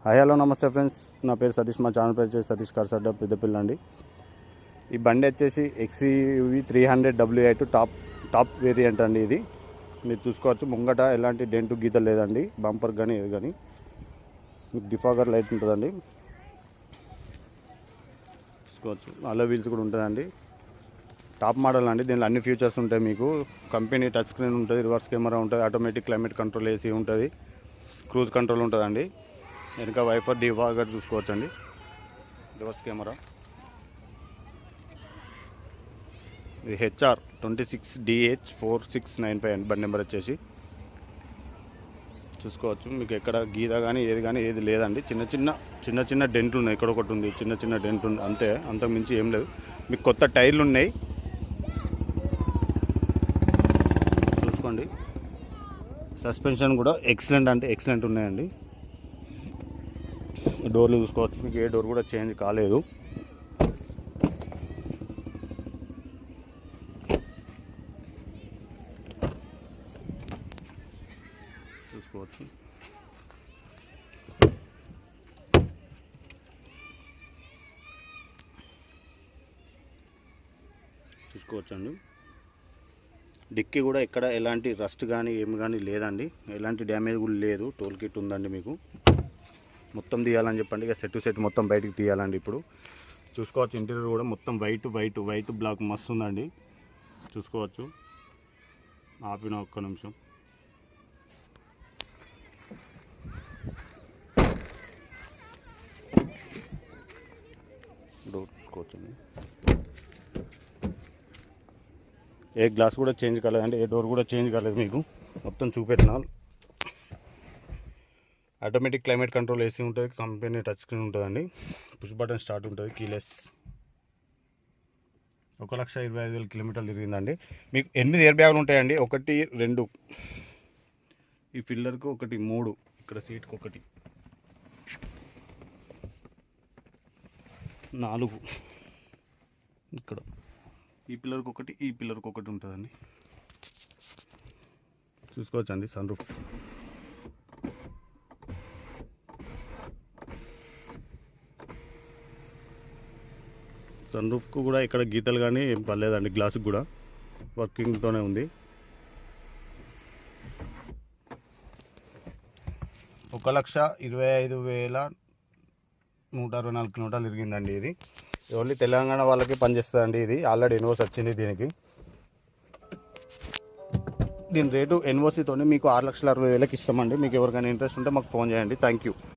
Hi hello నమస్తే friends, నా పేరు సతీష్. మా ఛానల్ పేరు వచ్చేసి సతీష్ కార్స్ అడ్డా పెద్దపల్లి అండి. ఈ బండి వచ్చేసి XUV 300W8 టాప్ వేరియంట్ అండి. ఇది మీరు చూసుకోవచ్చు. ముంగట ఎలాంటి డెంటు గీత లేదండి, బంపర్ కానీ ఏది కానీ. మీకు డిఫాగర్ లైట్ ఉంటుందండి, చూసుకోవచ్చు. అలో వీల్స్ కూడా ఉంటుందండి. టాప్ మోడల్ అండి. దీనిలో అన్ని ఫీచర్స్ ఉంటాయి. మీకు కంపెనీ టచ్ స్క్రీన్ ఉంటుంది, రివర్స్ కెమెరా ఉంటుంది, ఆటోమేటిక్ క్లైమేట్ కంట్రోల్ AC ఉంటుంది, క్రూజ్ కంట్రోల్ ఉంటుందండి. వెనక వైఫర్ డిఫాగర్ చూసుకోవచ్చండి, రివర్స్ కెమెరా. ఇది HR 26DH4695 అండి బండి నెంబర్ వచ్చేసి. చూసుకోవచ్చు. మీకు ఎక్కడ గీత కానీ ఏది లేదండి. చిన్న చిన్న డెంట్లు ఉన్నాయి. ఇక్కడ ఒకటి ఉంది, చిన్న డెంట్ ఉంది, అంతే. అంతకు మించి ఏం లేదు. మీకు కొత్త టైర్లు ఉన్నాయి, చూసుకోండి. సస్పెన్షన్ కూడా ఎక్సలెంట్ ఉన్నాయండి. డోర్లు చూసుకోవచ్చు. మీకు ఏ డోర్ కూడా చేంజ్ కాలేదు. చూసుకోవచ్చండి. డిక్కీ కూడా ఎక్కడ ఎలాంటి రస్ట్ కానీ ఏమి కానీ లేదండి. ఎలాంటి డ్యామేజ్ కూడా లేదు. టోల్ కిట్ ఉందండి. మీకు మొత్తం తీయాలని చెప్పండి, ఇక సెట్ మొత్తం బయటికి తీయాలండి. ఇప్పుడు చూసుకోవచ్చు. ఇంటీరియర్ కూడా మొత్తం వైట్ బ్లాక్ మస్తు ఉందండి. చూసుకోవచ్చు. ఆపిన ఒక్క నిమిషం. డోర్ చూసుకోవచ్చండి. ఏ గ్లాస్ కూడా చేంజ్ కాలేదండి, ఏ డోర్ కూడా చేంజ్ కాలేదు. మీకు మొత్తం చూపెట్టినా. ఆటోమేటిక్ క్లైమేట్ కంట్రోల్ AC ఉంటుంది, కంపెనీ టచ్ స్క్రీన్ ఉంటుందండి, పుష్ బటన్ స్టార్ట్ ఉంటుంది, కీలెస్. 1,25,000 కిలోమీటర్లు తిరిగిందండి. మీకు 8 ఎయిర్ బ్యాగులు ఉంటాయండి. 1 2 ఈ ఫిల్లర్కు 1 3, ఇక్కడ సీట్కి 1 4, ఇక్కడ ఈ పిల్లర్కి 1 ఈ పిల్లర్కి 1 ఉంటుందండి. చూసుకోవచ్చండి. సన్ రూఫ్కు కూడా ఇక్కడ గీతలు కానీ ఏం పర్లేదండి. గ్లాస్కి కూడా వర్కింగ్తోనే ఉంది. 1,25,164 కిలోమీటర్లు తిరిగిందండి. ఇది ఓన్లీ తెలంగాణ వాళ్ళకి పనిచేస్తుందండి. ఇది ఆల్రెడీ ఎన్ఓసి వచ్చింది దీనికి. దీని రేటు NOCతోనే మీకు 6,60,000 ఇస్తామండి. మీకు ఎవరికైనా ఇంట్రెస్ట్ ఉంటే మాకు ఫోన్ చేయండి. Thank you.